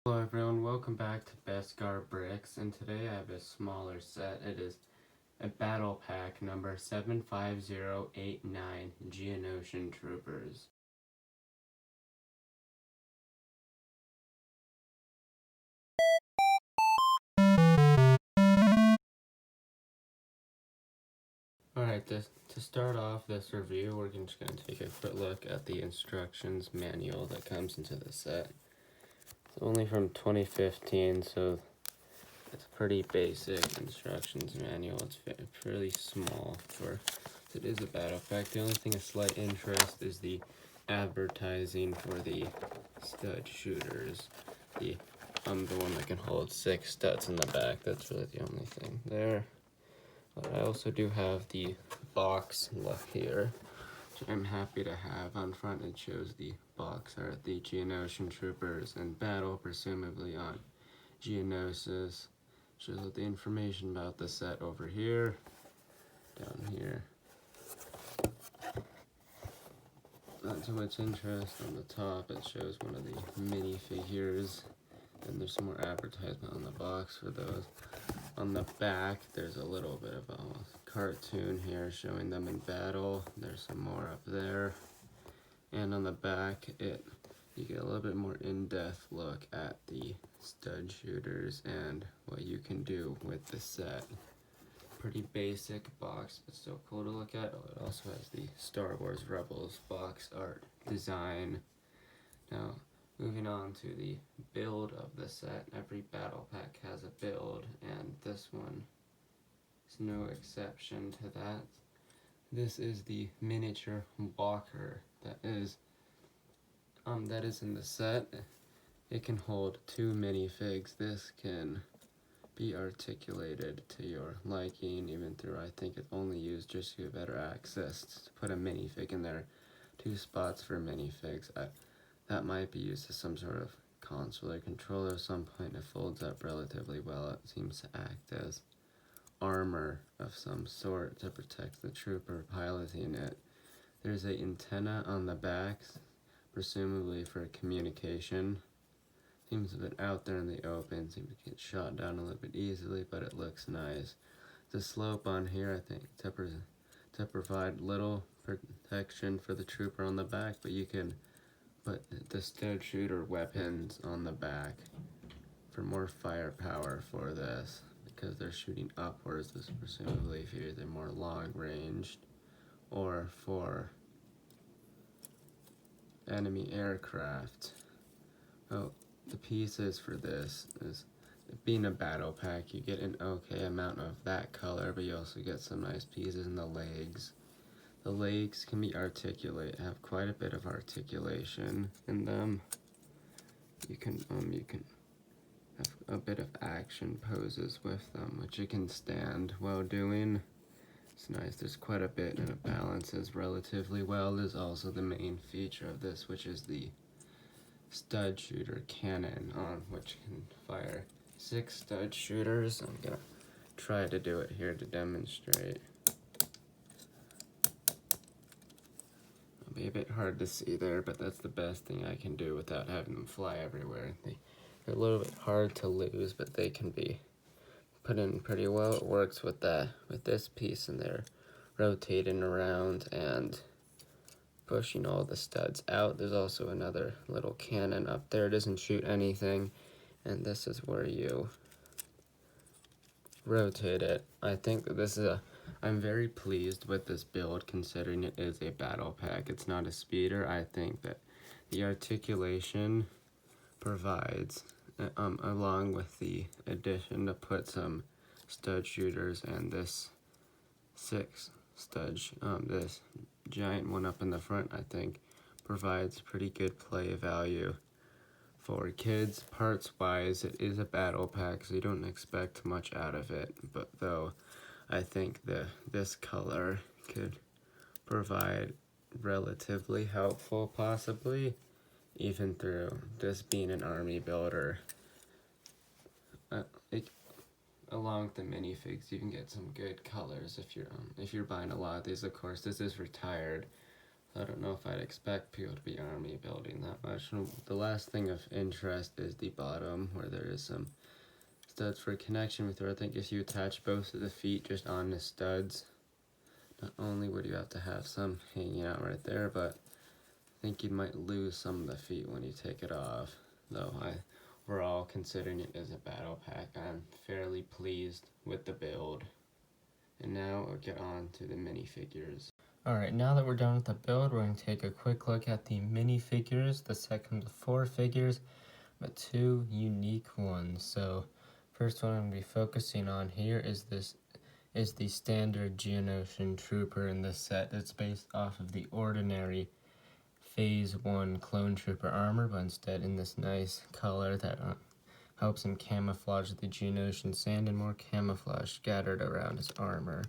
Hello everyone, welcome back to Beskar Bricks, and today I have a smaller set. It is a battle pack number 75089 Geonosis Troopers. Alright, to start off this review, we're just going to take a quick look at the instructions manual that comes into the set. It's only from 2015, so it's pretty basic instructions manual. It's fairly small for it is a battle pack. The only thing of slight interest is the advertising for the stud shooters. The one that can hold 6 studs in the back. That's really the only thing there. But I also do have the box left here, which I'm happy to have. On front it shows the box art, the Geonosis Troopers in battle, presumably on Geonosis. Shows all the information about the set over here, down here. Not too much interest. On the top it shows one of the minifigures, and there's some more advertisement on the box for those. On the back there's a little bit of a cartoon here showing them in battle. There's some more up there, and on the back you get a little bit more in-depth look at the stud shooters and what you can do with the set. Pretty basic box, but still cool to look at. It also has the Star Wars Rebels box art design. Now, moving on to the build of the set. Every battle pack has a build, and this one is no exception to that. This is the miniature walker that is in the set. It can hold 2 minifigs. This can be articulated to your liking, even through I think it only used just to get better access to put a minifig in there. 2 spots for minifigs. That might be used as some sort of console or controller at some point. It folds up relatively well. It seems to act as armor of some sort to protect the trooper piloting it. There's an antenna on the back, presumably for communication. Seems a bit out there in the open, seems to get shot down a little bit easily, but it looks nice. The slope on here, I think, to provide little protection for the trooper on the back, but you can put the stud shooter weapons on the back for more firepower for this, because they're shooting upwards. This presumably if you're either more long ranged or for enemy aircraft. Oh, the pieces for this is, being a battle pack, you get an okay amount of that color, but you also get some nice pieces in the legs. The legs can be articulate, have quite a bit of articulation in them. You can have a bit of action poses with them, which you can stand while doing. It's nice. There's quite a bit, and it balances relatively well. There's also the main feature of this, which is the stud shooter cannon, on which can fire 6 stud shooters. I'm gonna try to do it here to demonstrate. It'll be a bit hard to see there, but that's the best thing I can do without having them fly everywhere. They're a little bit hard to lose, but they can be put in pretty well. It works with this piece, and they're rotating around and pushing all the studs out. There's also another little cannon up there. It doesn't shoot anything, and this is where you rotate it. I think that this is I'm very pleased with this build, considering it is a battle pack. It's not a speeder. I think that the articulation provides, along with the addition to put some stud shooters and this 6 stud, this giant one up in the front, I think provides pretty good play value for kids. Parts wise, it is a battle pack, so you don't expect much out of it, but though I think this color could provide relatively helpful, possibly even through this being an army builder. Along with the minifigs, you can get some good colors if you're buying a lot of these. Of course, this is retired I don't know if I'd expect people to be army building that much. The last thing of interest is the bottom, where there is some studs for connection with her. I think if you attach both of the feet just on the studs, not only would you have to have some hanging out right there, but I think you might lose some of the feet when you take it off. Though we're all considering it as a battle pack, I'm fairly pleased with the build. And now we'll get on to the minifigures. Alright, now that we're done with the build, we're going to take a quick look at the minifigures, the set comes with 4 figures, but 2 unique ones. So, first one I'm going to be focusing on here is the standard Geonosis Trooper in this set. It's based off of the ordinary Phase 1 Clone Trooper armor, but instead in this nice color that helps him camouflage the Geonosian sand and more camouflage scattered around his armor.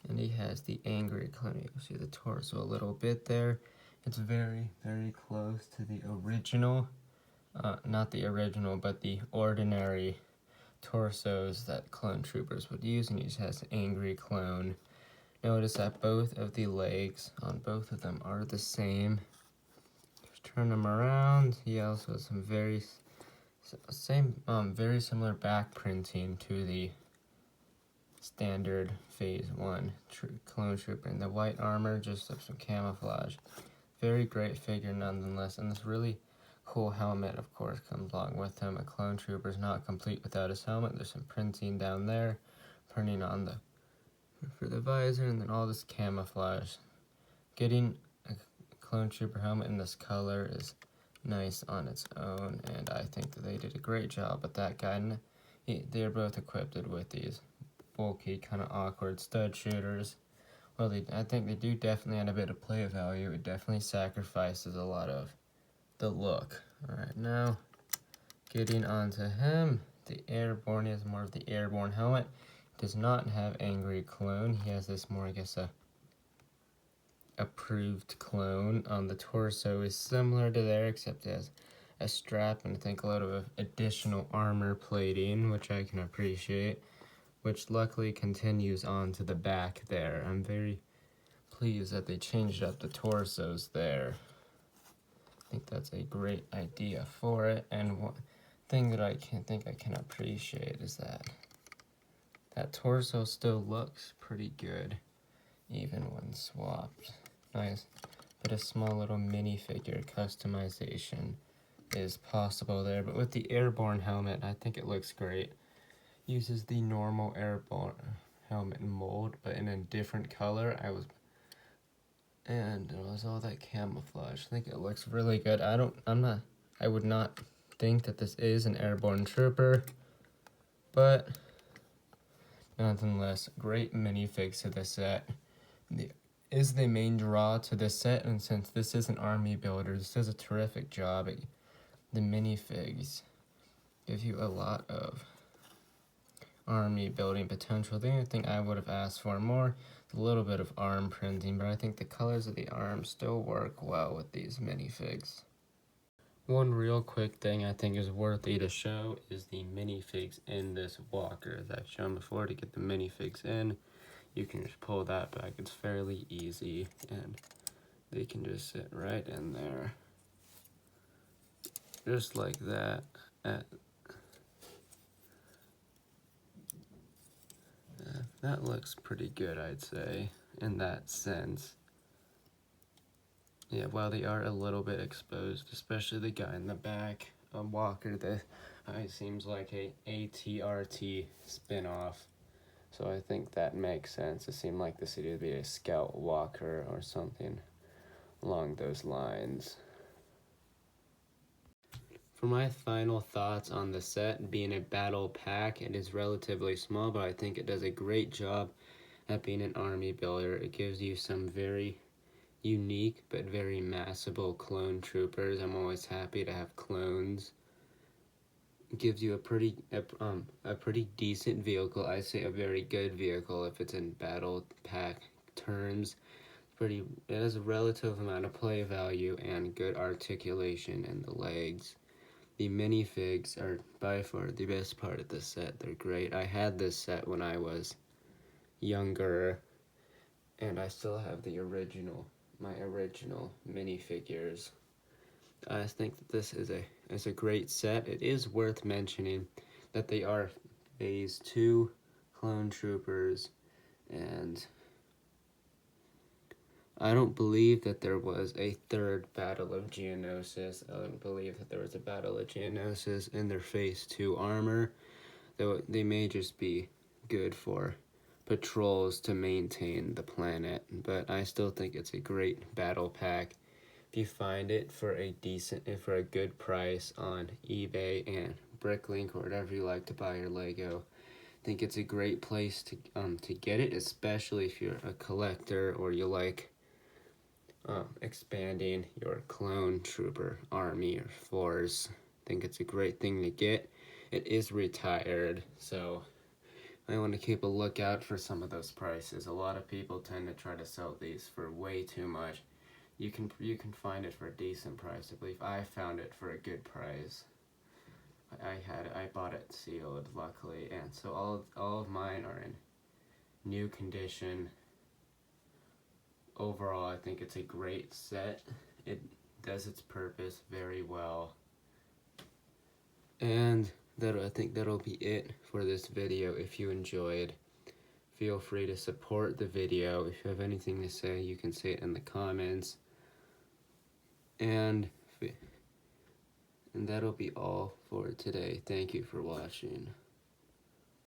And he has the angry clone. You can see the torso a little bit there. It's very, very close to the original, not the original, but the ordinary torsos that clone troopers would use, and he just has angry clone. Notice that both of the legs on both of them are the same. Just turn them around. He also has some very similar back printing to the standard Phase 1 Clone Trooper. And the white armor, just some camouflage. Very great figure nonetheless, and this really cool helmet, of course, comes along with him. A Clone Trooper is not complete without his helmet. There's some printing down there, printing on for the visor, and then all this camouflage. Getting a Clone Trooper helmet in this color is nice on its own, and I think that they did a great job with that guy. And they're both equipped with these bulky, kind of awkward stud shooters. Well, I think they do definitely add a bit of play value. It definitely sacrifices a lot of the look. Alright, now getting onto him, the airborne, he has more of the airborne helmet. Does not have angry clone. He has this more, I guess, a approved clone. The torso is similar to there, except it has a strap and I think a lot of additional armor plating, which I can appreciate, which luckily continues on to the back there. I'm very pleased that they changed up the torsos there. I think that's a great idea for it, and one thing that I can appreciate is that torso still looks pretty good, even when swapped. Nice, but a small little minifigure customization is possible there, but with the airborne helmet, I think it looks great. Uses the normal airborne helmet mold, but in a different color. And it was all that camouflage. I think it looks really good. I would not think that this is an airborne trooper, but nonetheless, great minifigs to the set. Is the main draw to this set, and since this is an army builder, this does a terrific job. The minifigs give you a lot of army building potential. The only thing I would have asked for more is a little bit of arm printing, but I think the colors of the arms still work well with these minifigs. One real quick thing I think is worthy to show is the minifigs in this walker. As I've shown before, to get the minifigs in, you can just pull that back. It's fairly easy, and they can just sit right in there. Just like that. That looks pretty good, I'd say, in that sense. Yeah, while they are a little bit exposed, especially the guy in the back, Walker, this seems like a ATRT spin-off. So I think that makes sense. It seemed like this would be a Scout Walker or something along those lines. For my final thoughts on the set, being a battle pack, it is relatively small, but I think it does a great job at being an army builder. It gives you some very unique but very massable clone troopers. I'm always happy to have clones. It gives you a pretty decent vehicle. I say a very good vehicle if it's in battle pack terms. It has a relative amount of play value and good articulation in the legs. The minifigs are by far the best part of this set. They're great. I had this set when I was younger, and I still have the original my original minifigures. I think that this is a great set. It is worth mentioning that they are Phase 2 clone troopers, and I don't believe that there was a third Battle of Geonosis. I don't believe that there was a Battle of Geonosis in their Phase 2 armor, though they may just be good for patrols to maintain the planet, but I still think it's a great battle pack. If you find it for a good price on eBay and Bricklink or whatever you like to buy your Lego, I think it's a great place to get it, especially if you're a collector or you like expanding your clone trooper army or force. I think it's a great thing to get. It is retired, so I want to keep a lookout for some of those prices. A lot of people tend to try to sell these for way too much. You can find it for a decent price. I believe I found it for a good price. I bought it sealed, luckily, and so all of mine are in new condition. Overall, I think it's a great set. It does its purpose very well. And I think that'll be it for this video. If you enjoyed, feel free to support the video. If you have anything to say, you can say it in the comments. And that'll be all for today. Thank you for watching.